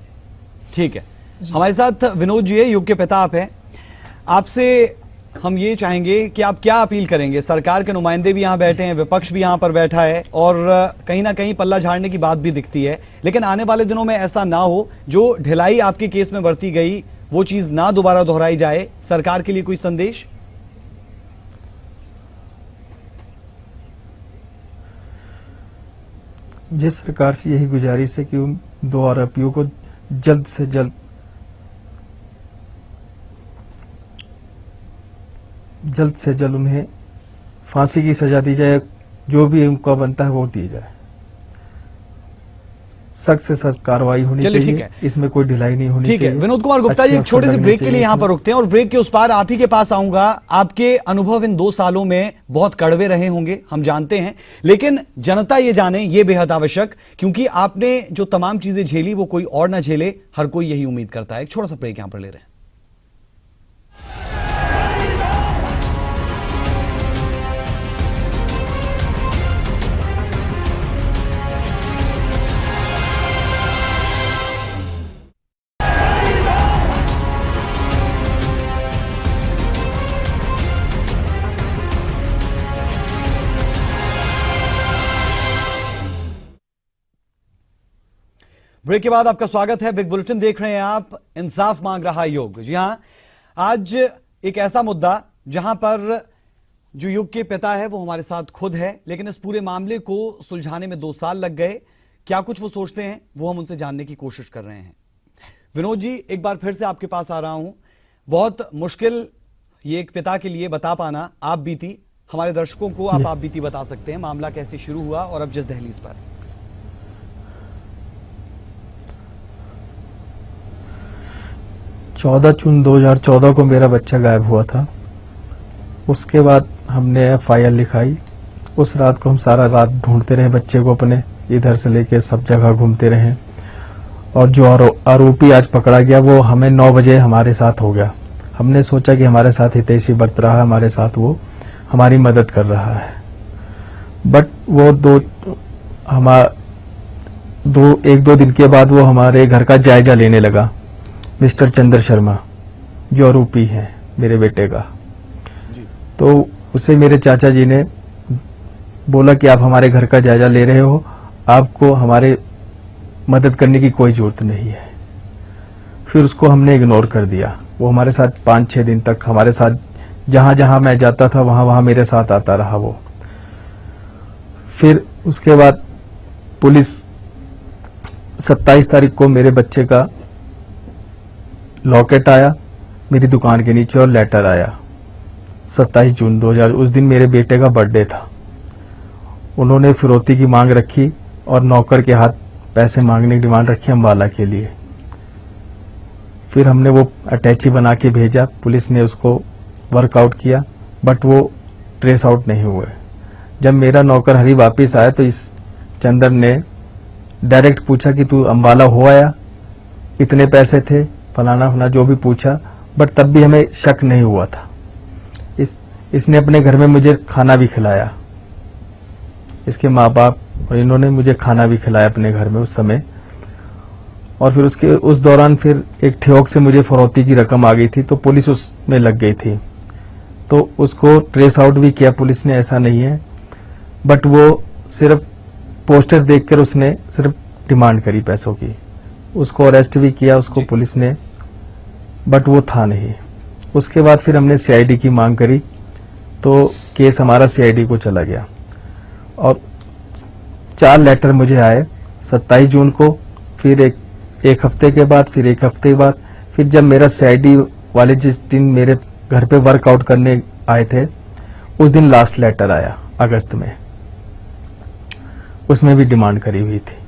ठीक है, हमारे साथ विनोद जी है, युग के पिता आप हैं। आपसे हम ये चाहेंगे कि आप क्या अपील करेंगे? सरकार के नुमाइंदे भी यहाँ बैठे हैं, विपक्ष भी यहाँ पर बैठा है, और कहीं ना कहीं पल्ला झाड़ने की बात भी दिखती है। लेकिन आने वाले दिनों में ऐसा ना हो, जो ढिलाई आपके केस में बरती गई वो चीज ना दोबारा दोहराई जाए। सरकार के लिए कोई संदेश? ये सरकार से यही गुजारिश है कि उन 2 आरोपियों को जल्द से जल्द उन्हें फांसी की सजा दी जाए, जो भी उनका बनता है वो दी जाए। सख्त से सख्त कार्रवाई होनी चलिए, ठीक चाहिए, है। इसमें कोई ढिलाई नहीं होनी ठीक चाहिए। है विनोद कुमार गुप्ता जी, अच्छे एक छोटे से अफसर ब्रेक के लगने लिए यहां पर चाहिए रुकते हैं और ब्रेक के उस पार आप ही के पास आऊंगा। आपके अनुभव इन 2 सालों में बहुत कड़वे रहे होंगे, हम जानते हैं, लेकिन जनता ये जाने ये बेहद आवश्यक, क्योंकि आपने जो तमाम चीजें झेली वो कोई और ना झेले, हर कोई यही उम्मीद करता है। एक छोटा सा ब्रेक यहां पर ले रहे हैं। ब्रेक के बाद आपका स्वागत है। बिग बुलेटिन देख रहे हैं आप। इंसाफ मांग रहा आयोग। जी हां, आज एक ऐसा मुद्दा जहां पर जो युग के पिता है वो हमारे साथ खुद है, लेकिन इस पूरे मामले को सुलझाने में 2 साल लग गए। क्या कुछ वो सोचते हैं वो हम उनसे जानने की कोशिश कर रहे हैं। विनोद जी, एक बार फिर से आपके पास आ रहा हूं। बहुत मुश्किल ये एक पिता के लिए बता पाना आप बीती, हमारे दर्शकों को आप बीती बता सकते हैं। मामला कैसे शुरू हुआ और अब जिस दहलीज पर। 14 जून 2014 को मेरा बच्चा गायब हुआ था। उसके बाद हमने FIR लिखाई। उस रात को हम सारा रात ढूंढते रहे बच्चे को, अपने इधर से लेके सब जगह घूमते रहे। और जो आरोपी आज पकड़ा गया वो हमें 9 बजे हमारे साथ हो गया। हमने सोचा कि हमारे साथ हितैषी बरत रहा है, हमारे साथ वो हमारी मदद कर रहा है। बट वो एक दो दिन के बाद वो हमारे घर का जायजा लेने लगा। मिस्टर चंद्र शर्मा जो आरोपी हैं मेरे बेटे का, तो उसे मेरे चाचा जी ने बोला कि आप हमारे घर का जायजा ले रहे हो, आपको हमारे मदद करने की कोई जरूरत नहीं है। फिर उसको हमने इग्नोर कर दिया। वो हमारे साथ 5-6 दिन तक हमारे साथ जहां जहां मैं जाता था वहां वहां मेरे साथ आता रहा वो। फिर उसके बाद पुलिस 27 तारीख को मेरे बच्चे का लॉकेट आया मेरी दुकान के नीचे और लेटर आया 27 जून 2000। उस दिन मेरे बेटे का बर्थडे था। उन्होंने फिरौती की मांग रखी और नौकर के हाथ पैसे मांगने की डिमांड रखी अम्बाला के लिए। फिर हमने वो अटैची बना के भेजा, पुलिस ने उसको वर्कआउट किया, बट वो ट्रेस आउट नहीं हुए। जब मेरा नौकर हरी वापिस आया तो इस चंदर ने डायरेक्ट पूछा कि तू अम्बाला हो आया, इतने पैसे थे, फलाना फलाना जो भी पूछा, बट तब भी हमें शक नहीं हुआ था। इसने अपने घर में मुझे खाना भी खिलाया, इसके माँ बाप और इन्होंने मुझे खाना भी खिलाया अपने घर में उस समय। और फिर उस दौरान फिर एक ठेक से मुझे फरौती की रकम आ गई थी, तो पुलिस उसमें लग गई थी, तो उसको ट्रेस आउट भी किया पुलिस ने, ऐसा नहीं है। बट वो सिर्फ पोस्टर देखकर उसने सिर्फ डिमांड करी पैसों की। उसको अरेस्ट भी किया उसको पुलिस ने, बट वो था नहीं। उसके बाद फिर हमने CID की मांग करी, तो केस हमारा CID को चला गया। और 4 लेटर मुझे आए 27 जून को, फिर एक हफ्ते के बाद, फिर एक हफ्ते के बाद, फिर जब मेरा CID वाले जिस दिन मेरे घर पे वर्कआउट करने आए थे उस दिन लास्ट लेटर आया अगस्त में, उसमें भी डिमांड करी हुई थी।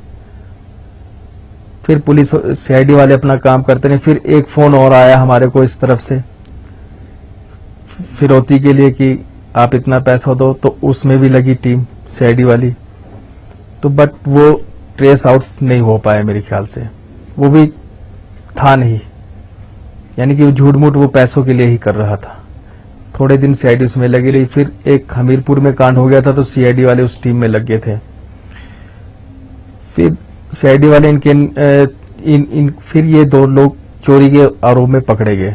फिर पुलिस CID वाले अपना काम करते रहे। फिर एक फोन और आया हमारे को इस तरफ से फिरौती के लिए कि आप इतना पैसा दो, तो उसमें भी लगी टीम CID वाली, तो बट वो ट्रेस आउट नहीं हो पाया मेरे ख्याल से, वो भी था नहीं, यानी कि झूठ मूठ वो पैसों के लिए ही कर रहा था। थोड़े दिन CID उसमें लगी रही। फिर एक हमीरपुर में कांड हो गया था, तो CID वाले उस टीम में लग गए थे। फिर CID वाले फिर ये 2 लोग चोरी के आरोप में पकड़े गए,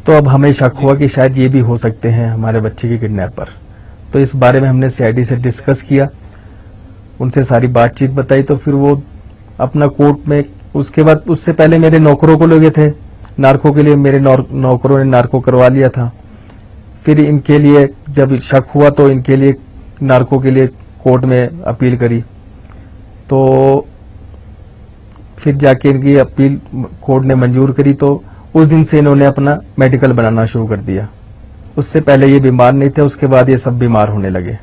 तो अब हमें शक हुआ कि शायद ये भी हो सकते हैं हमारे बच्चे के किडनैपर। तो इस बारे में हमने CID से डिस्कस किया, उनसे सारी बातचीत बताई, तो फिर वो अपना कोर्ट में, उसके बाद उससे पहले मेरे नौकरों को ले गए थे नार्को के लिए, मेरे नौकरों ने नार्को करवा लिया था। फिर इनके लिए जब शक हुआ तो इनके लिए नार्को के लिए कोर्ट में अपील करी, तो फिर जाके इनकी अपील कोर्ट ने मंजूर करी, तो उस दिन से इन्होंने अपना मेडिकल बनाना शुरू कर दिया। उससे पहले ये बीमार नहीं थे, उसके बाद ये सब बीमार होने लगे।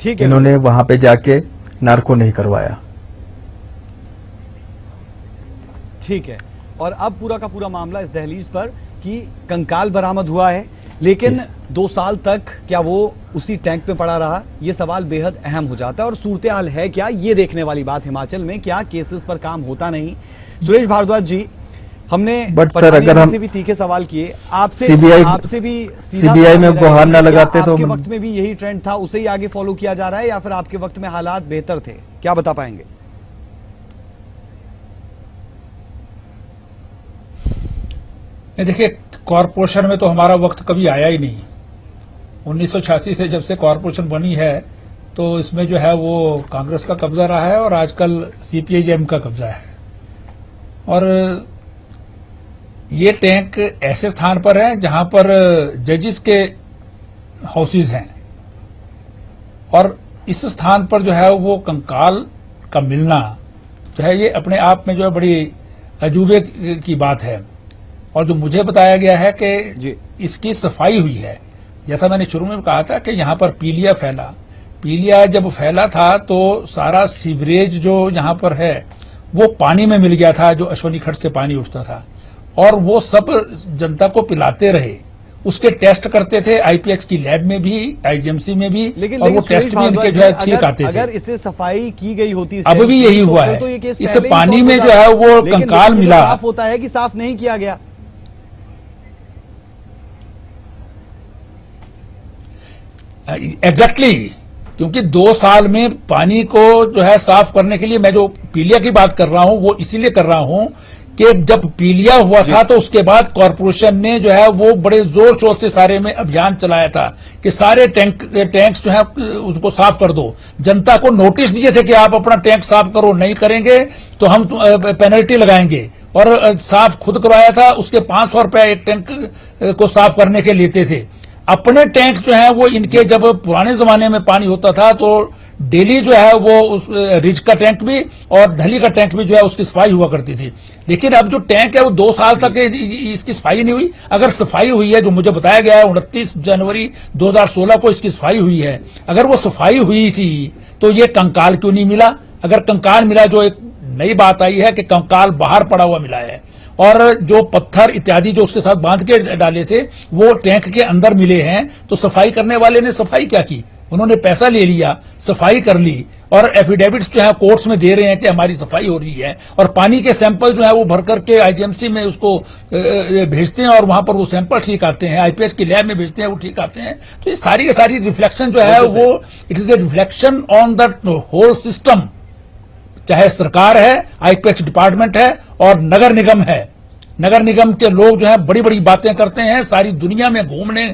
ठीक है, इन्होंने वहां पे जाके नार्को नहीं करवाया। ठीक है, और अब पूरा का पूरा मामला इस दहलीज पर कि कंकाल बरामद हुआ है, लेकिन 2 साल तक क्या वो उसी टैंक में पड़ा रहा, ये सवाल बेहद अहम हो जाता है। और सूरत हाल है क्या, ये देखने वाली बात हिमाचल में, क्या केसेस पर काम होता नहीं। सुरेश भारद्वाज जी, हमने बट सर अगर हम से भी तीखे सवाल किए, आपसे भी सीबीआई में गुहार ना लगाते तो आपके वक्त में भी यही ट्रेंड था, उसे ही आगे फॉलो किया जा रहा है, या फिर आपके वक्त में हालात बेहतर थे, क्या बता पाएंगे? देखिए, कॉरपोरेशन में तो हमारा वक्त कभी आया ही नहीं। 1986 से जब से कॉरपोरेशन बनी है तो इसमें जो है वो कांग्रेस का कब्जा रहा है और आजकल सीपीआई-एम का कब्जा है। और ये टैंक ऐसे स्थान पर है जहां पर जजेस के हाउसेज हैं, और इस स्थान पर जो है वो कंकाल का मिलना जो है ये अपने आप में जो है बड़ी अजूबे की बात है। और जो मुझे बताया गया है कि इसकी सफाई हुई है, जैसा मैंने शुरू में कहा था कि यहाँ पर पीलिया फैला, पीलिया जब फैला था तो सारा सीवरेज जो यहाँ पर है वो पानी में मिल गया था, जो अश्वनी खड्ड से पानी उठता था, और वो सब जनता को पिलाते रहे। उसके टेस्ट करते थे आईपीएच की लैब में भी, आईजीएमसी में भी, लेकिन और वो टेस्ट भी इनके जो है ठीक आते थे। अगर इससे सफाई की गई होती, अब भी यही हुआ है। इस पानी में जो है वो कंकाल मिला, साफ होता है कि साफ नहीं किया गया। एग्जैक्टली क्योंकि 2 साल में पानी को जो है साफ करने के लिए, मैं जो पीलिया की बात कर रहा हूं वो इसीलिए कर रहा हूं कि जब पीलिया हुआ था तो उसके बाद कॉरपोरेशन ने जो है वो बड़े जोर शोर से सारे में अभियान चलाया था कि सारे टैंक्स जो है उसको साफ कर दो। जनता को नोटिस दिए थे कि आप अपना टैंक साफ करो, नहीं करेंगे तो हम पेनल्टी लगाएंगे, और साफ खुद करवाया था। उसके 500 रुपए एक टैंक को साफ करने के लेते थे। अपने टैंक जो है वो इनके, जब पुराने जमाने में पानी होता था तो डेली जो है वो उस रिज का टैंक भी और ढली का टैंक भी जो है उसकी सफाई हुआ करती थी। लेकिन अब जो टैंक है वो 2 साल तक इसकी सफाई नहीं हुई। अगर सफाई हुई है, जो मुझे बताया गया है 29 जनवरी 2016 को इसकी सफाई हुई है, अगर वो सफाई हुई थी तो ये कंकाल क्यों नहीं मिला? अगर कंकाल मिला, जो एक नई बात आई है कि कंकाल बाहर पड़ा हुआ मिला है, और जो पत्थर इत्यादि जो उसके साथ बांध के डाले थे वो टैंक के अंदर मिले हैं, तो सफाई करने वाले ने सफाई क्या की? उन्होंने पैसा ले लिया, सफाई कर ली, और एफिडेविट्स जो है कोर्ट्स में दे रहे हैं कि हमारी सफाई हो रही है, और पानी के सैंपल जो है वो भर करके आईजीएमसी में उसको भेजते हैं और वहां पर वो सैंपल ठीक आते हैं, आईपीएच की लैब में भेजते हैं, वो ठीक आते हैं। तो ये सारी की सारी रिफ्लेक्शन जो है वो it is a reflection on the whole system, चाहे सरकार है, आईपीएच डिपार्टमेंट है और नगर निगम है। नगर निगम के लोग जो है बड़ी बड़ी बातें करते हैं, सारी दुनिया में घूमने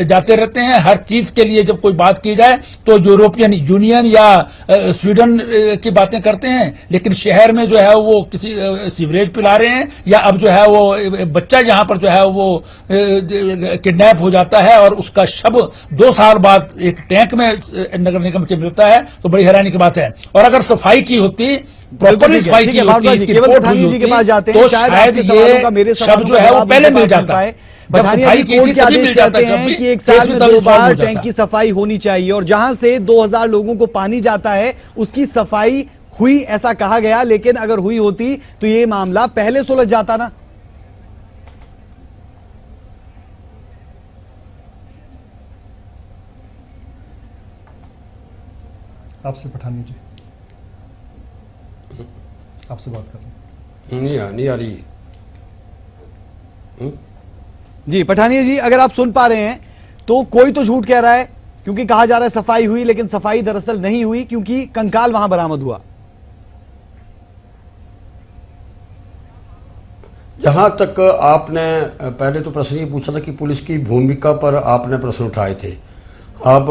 जाते रहते हैं। हर चीज के लिए जब कोई बात की जाए तो यूरोपियन यूनियन या स्वीडन की बातें करते हैं, लेकिन शहर में जो है वो किसी सीवरेज पिला रहे हैं, या अब जो है वो बच्चा यहाँ पर जो है वो किडनैप हो जाता है और उसका शव 2 साल बाद एक टैंक में नगर निगम के मिलता है, तो बड़ी हैरानी की बात है। और अगर सफाई की होती, प्रॉपर्ली सफाई की होती, इसकी रिपोर्ट हुई होती, तो शायद ये शब्द जो है वो पहले मिल जाता है। जब सफाई की थी तभी मिल जाता है कि एक साल में 2 बार टैंक की सफाई होनी चाहिए, और जहां से 2000 लोगों को पानी जाता है उसकी सफाई हुई, ऐसा कहा गया। लेकिन अगर हुई होती तो ये मामला पहले सुलझ जाता ना। आपसे पठानी जी, आपसे बात कर रहे हैं। नहीं आ रही। जी पठानिया जी, अगर आप सुन पा रहे हैं तो कोई तो झूठ कह रहा है, क्योंकि कहा जा रहा है सफाई हुई, लेकिन सफाई दरअसल नहीं हुई क्योंकि कंकाल वहां बरामद हुआ। जहां तक आपने पहले तो प्रश्न ये पूछा था कि पुलिस की भूमिका पर आपने प्रश्न उठाए थे। अब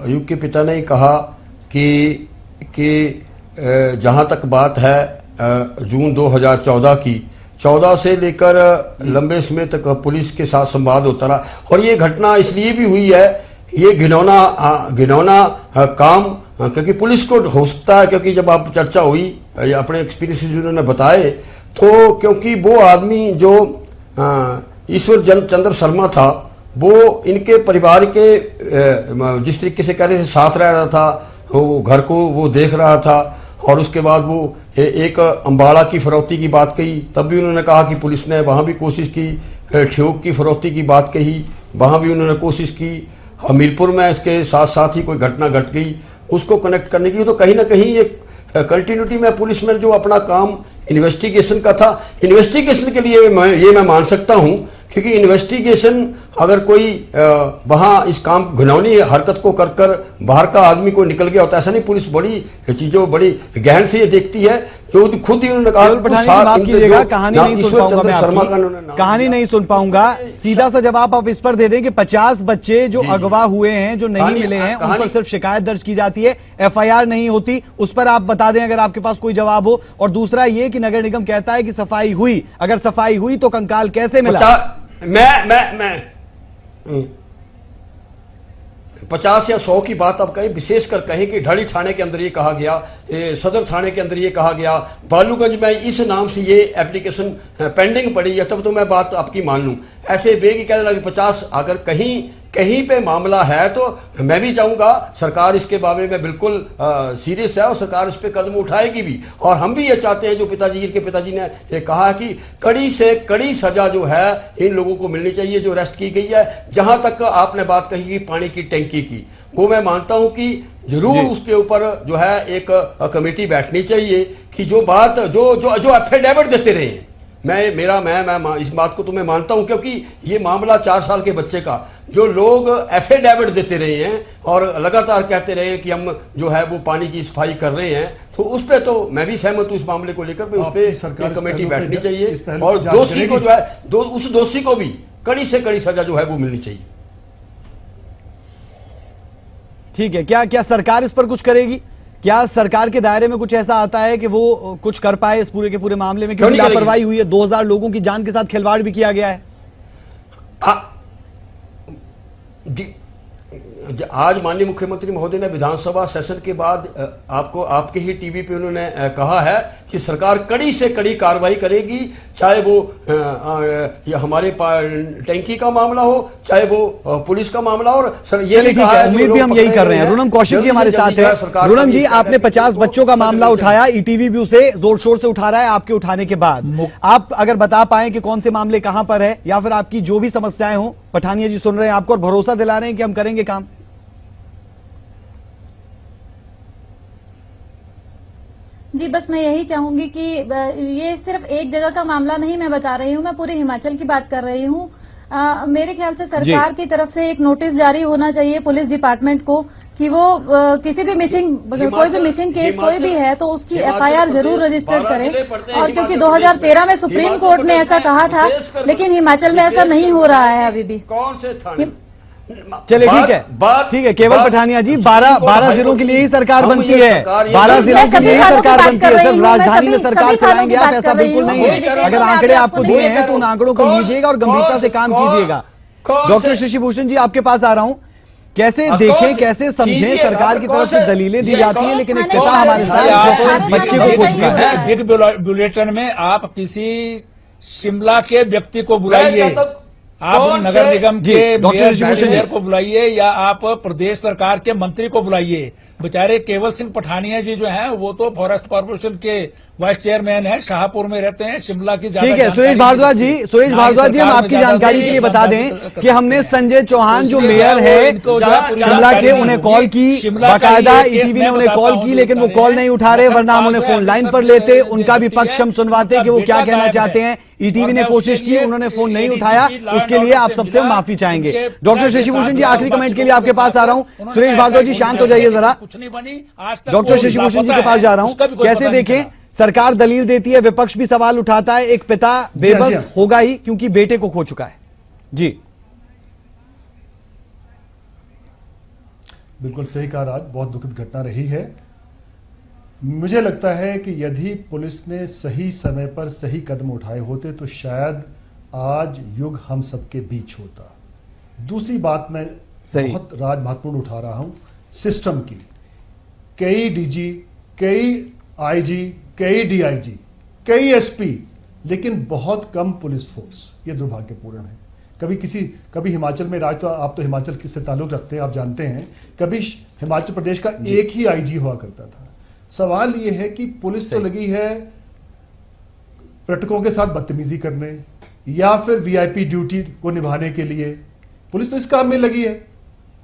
युग के पिता ने कहा कि जहां तक बात है जून 2014 की, 14 से लेकर लंबे समय तक पुलिस के साथ संवाद होता रहा, और ये घटना इसलिए भी हुई है, ये घिनौना काम, क्योंकि पुलिस को हो सकता है, क्योंकि जब आप चर्चा हुई अपने एक्सपीरियंसेस उन्होंने बताए, तो क्योंकि वो आदमी जो ईश्वर चंद्र शर्मा था, वो इनके परिवार के जिस तरीके से कह रहे थे साथ रह रहा था, वो घर को वो देख रहा था, और उसके बाद वो एक अम्बाड़ा की फरौती की बात कही, तब भी उन्होंने कहा कि पुलिस ने वहाँ भी कोशिश की। ठियोग की फरौती की बात कही, वहाँ भी उन्होंने कोशिश की। हमीरपुर में इसके साथ साथ ही कोई घटना घट गई, उसको कनेक्ट करने की। तो कहीं ना कहीं एक कंटिन्यूटी में पुलिस में जो अपना काम इन्वेस्टिगेशन का था, इन्वेस्टिगेशन के लिए मैं मान सकता हूं, क्योंकि इन्वेस्टिगेशन अगर कोई वहाँ इस काम घिनौनी हरकत को कर कर बाहर का आदमी कोई निकल गया होता, ऐसा नहीं। पुलिस बड़ी चीजों बड़ी गहन से ये देखती है, जो खुद ही उन्होंने कहा। कहानी नहीं सुन पाऊंगा, सीधा सा जवाब आप इस पर दे दें कि 50 बच्चे जो अगवा हुए हैं, जो नहीं मिले हैं, उन पर सिर्फ शिकायत दर्ज की जाती है, FIR नहीं होती। उस पर आप बता दें अगर आपके पास कोई जवाब हो। और दूसरा ये कि नगर निगम कहता है कि सफाई हुई, अगर सफाई हुई तो कंकाल कैसे मिला? मैं 50 या 100 की बात अब कहीं विशेषकर कहें कि ढाली थाने के अंदर ये कहा गया, सदर थाने के अंदर ये कहा गया, बालूगंज में इस नाम से ये एप्लीकेशन पेंडिंग पड़ी है, तब तो मैं बात आपकी मान लूं। ऐसे बेगी कह देना कि 50 अगर कहीं पे मामला है तो मैं भी चाहूंगा सरकार इसके बारे में बिल्कुल सीरियस है और सरकार इस पे कदम उठाएगी भी। और हम भी ये चाहते हैं, जो इनके पिताजी ने ये कहा कि कड़ी से कड़ी सजा जो है इन लोगों को मिलनी चाहिए जो अरेस्ट की गई है। जहां तक आपने बात कही कि पानी की टैंकी की, वो मैं मानता हूं कि जरूर उसके ऊपर जो है एक कमेटी बैठनी चाहिए कि जो बात जो एफिडेविट देते रहे हैं, मैं इस बात को तो मैं मानता हूं, क्योंकि ये मामला 4 साल के बच्चे का, जो लोग एफिडेविट देते रहे हैं और लगातार कहते रहे हैं कि हम जो है वो पानी की सफाई कर रहे हैं, तो उस पे तो मैं भी सहमत हूं इस मामले को लेकर। उस पे कमेटी बैठनी चाहिए और दोषी को जो है उस दोषी को भी कड़ी से कड़ी सजा जो है वो मिलनी चाहिए। ठीक है, क्या सरकार इस पर कुछ करेगी? क्या सरकार के दायरे में कुछ ऐसा आता है कि वो कुछ कर पाए इस पूरे के पूरे मामले में? क्योंकि लापरवाही हुई है, 2000 लोगों की जान के साथ खिलवाड़ भी किया गया है। आज माननीय मुख्यमंत्री महोदय ने विधानसभा सेशन के बाद आपके ही टीवी पे उन्होंने कहा है कि सरकार कड़ी से कड़ी कार्रवाई करेगी, चाहे वो हमारे टैंकी का मामला हो, चाहे वो पुलिस का मामला हो। सर ये भी कहा है, उम्मीद भी हम यही कर रहे हैं। रुनम कौशिक जी हमारे साथ है। रुनम जी, आपने 50 बच्चों का मामला उठाया, ETV भी उसे जोर शोर से उठा रहा है आपके उठाने के बाद। आप अगर बता पाए कि कौन से मामले कहां पर है, या फिर आपकी जो भी समस्याएं हो, पठानिया जी सुन रहे हैं आपको और भरोसा दिला रहे हैं कि हम करेंगे काम। जी, बस मैं यही चाहूंगी कि ये सिर्फ एक जगह का मामला नहीं मैं बता रही हूँ, मैं पूरे हिमाचल की बात कर रही हूँ। मेरे ख्याल से सरकार की तरफ से एक नोटिस जारी होना चाहिए पुलिस डिपार्टमेंट को कि वो किसी भी कोई भी मिसिंग केस कोई भी है तो उसकी FIR जरूर रजिस्टर करें। और क्योंकि 2013 में सुप्रीम कोर्ट ने ऐसा कहा था, लेकिन हिमाचल में ऐसा नहीं हो रहा है अभी भी। कौन से थाने? चलिए ठीक है केवल पठानिया जी, 12 जिलों के लिए ही सरकार बनती है, 12 जिलों के लिए ही सरकार बनती है। सिर्फ राजधानी में सरकार चलाएंगे आप, ऐसा बिल्कुल नहीं है। अगर आंकड़े आपको दिए हैं तो उन आंकड़ों को लीजिएगा और गंभीरता से काम कीजिएगा। डॉक्टर शशि भूषण जी, आपके पास आ रहा हूं। कैसे देखें, कैसे समझें, सरकार की तरफ से दलीलें दी जाती हैं, लेकिन एक पिता हमारे साथ बच्चे को खो चुका है। बिग बुलेटिन में आप किसी शिमला के व्यक्ति को बुलाइए, आप नगर निगम के मेयर को बुलाइए, या आप प्रदेश सरकार के मंत्री को बुलाइए। बेचारे केवल सिंह पठानिया जी जो हैं वो तो फॉरेस्ट कॉर्पोरेशन के वाइस चेयरमैन हैं, शाहपुर में रहते हैं, शिमला की। ठीक है सुरेश भारद्वाज जी, हम आपकी जानकारी के लिए बता दें कि हमने संजय चौहान जो मेयर है शिमला के, उन्हें कॉल की, बाकायदा ETV ने उन्हें कॉल की, लेकिन वो कॉल नहीं उठा रहे, वरना हम उन्हें फोन लाइन पर लेते, उनका भी पक्ष हम सुनवाते कि वो क्या कहना चाहते हैं। ETV ने कोशिश की, उन्होंने फोन नहीं उठाया, उसके लिए आप सबसे माफी चाहेंगे। डॉक्टर शशि भूषण जी, आखिरी कमेंट के लिए आपके पास आ रहा हूं। सुरेश भारद्वाज जी शांत हो जाइए जरा। डॉक्टर शशि भूषण जी के पास जा रहा हूं। कैसे देखें, सरकार दलील देती है, विपक्ष भी सवाल उठाता है, एक पिता बेबस होगा ही क्योंकि बेटे को खो चुका है। जी बिल्कुल सही कहा राज, बहुत दुखद घटना रही है। मुझे लगता है कि यदि पुलिस ने सही समय पर सही कदम उठाए होते तो शायद आज युग हम सबके बीच होता। दूसरी बात मैं बहुत राज महत्वपूर्ण उठा रहा हूं, सिस्टम की। कई DG, कई IG, कई DIG, कई SP, लेकिन बहुत कम पुलिस फोर्स। ये दुर्भाग्यपूर्ण है। कभी हिमाचल में, राज तो आप तो हिमाचल से ताल्लुक रखते हैं, आप जानते हैं, कभी हिमाचल प्रदेश का एक ही IG हुआ करता था। सवाल ये है कि पुलिस तो लगी है पर्यटकों के साथ बदतमीजी करने या फिर वीआईपी ड्यूटी को निभाने के लिए, पुलिस तो इस काम में लगी है।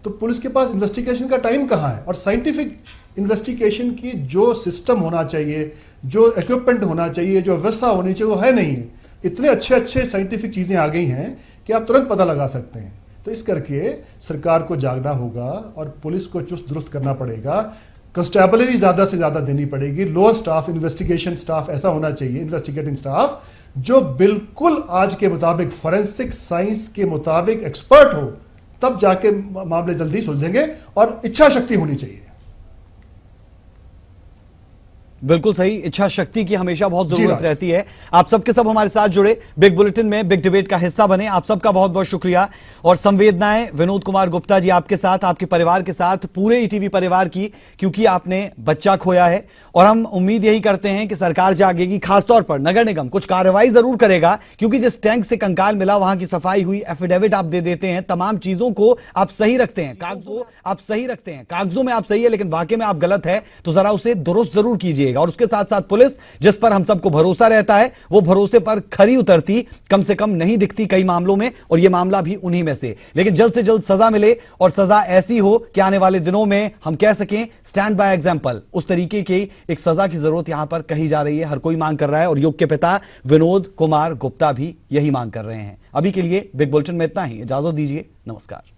तो पुलिस के पास इन्वेस्टिगेशन का टाइम कहाँ है? और साइंटिफिक इन्वेस्टिगेशन की जो सिस्टम होना चाहिए, जो इक्विपमेंट होना चाहिए, जो व्यवस्था होनी चाहिए, वो है नहीं है। इतने अच्छे अच्छे साइंटिफिक चीजें आ गई हैं कि आप तुरंत पता लगा सकते हैं। तो इस करके सरकार को जागना होगा और पुलिस को चुस्त दुरुस्त करना पड़ेगा। कंस्टेबलरी ज्यादा से ज्यादा देनी पड़ेगी। लोअर स्टाफ, इन्वेस्टिगेशन स्टाफ ऐसा होना चाहिए, इन्वेस्टिगेटिंग स्टाफ जो बिल्कुल आज के मुताबिक फोरेंसिक साइंस के मुताबिक एक्सपर्ट हो, तब जाके मामले जल्दी सुलझेंगे। और इच्छा शक्ति होनी चाहिए। बिल्कुल सही, इच्छा शक्ति की हमेशा बहुत जरूरत रहती है। आप सबके सब हमारे साथ जुड़े, बिग बुलेटिन में बिग डिबेट का हिस्सा बने, आप सबका बहुत बहुत शुक्रिया। और संवेदनाएं विनोद कुमार गुप्ता जी आपके साथ, आपके परिवार के साथ, पूरे ईटीवी परिवार की, क्योंकि आपने बच्चा खोया है। और हम उम्मीद यही करते हैं कि सरकार जागेगी, खासतौर पर नगर निगम कुछ कार्रवाई जरूर करेगा, क्योंकि जिस टैंक से कंकाल मिला वहां की सफाई हुई, एफिडेविट आप दे देते हैं, तमाम चीजों को आप सही रखते हैं, कागजों आप सही रखते हैं, कागजों में आप सही है लेकिन वाकई में आप गलत है, तो जरा उसे दुरुस्त जरूर कीजिएगा। और उसके साथ साथ पुलिस, जिस पर हम सबको भरोसा रहता है, वो भरोसे पर खरी उतरती कम से कम नहीं दिखती कई मामलों में, और ये मामला भी उन्हीं में से। लेकिन जल्द से जल्द सजा मिले और सजा ऐसी हो कि आने वाले दिनों में हम कह सकें स्टैंड बाय एग्जांपल, उस तरीके की एक सजा की जरूरत यहां पर कही जा रही है, हर कोई मांग कर रहा है। और युग के पिता विनोद कुमार गुप्ता भी यही मांग कर रहे हैं। अभी के लिए बिग बुलेटिन में इतना ही, इजाजत दीजिए, नमस्कार।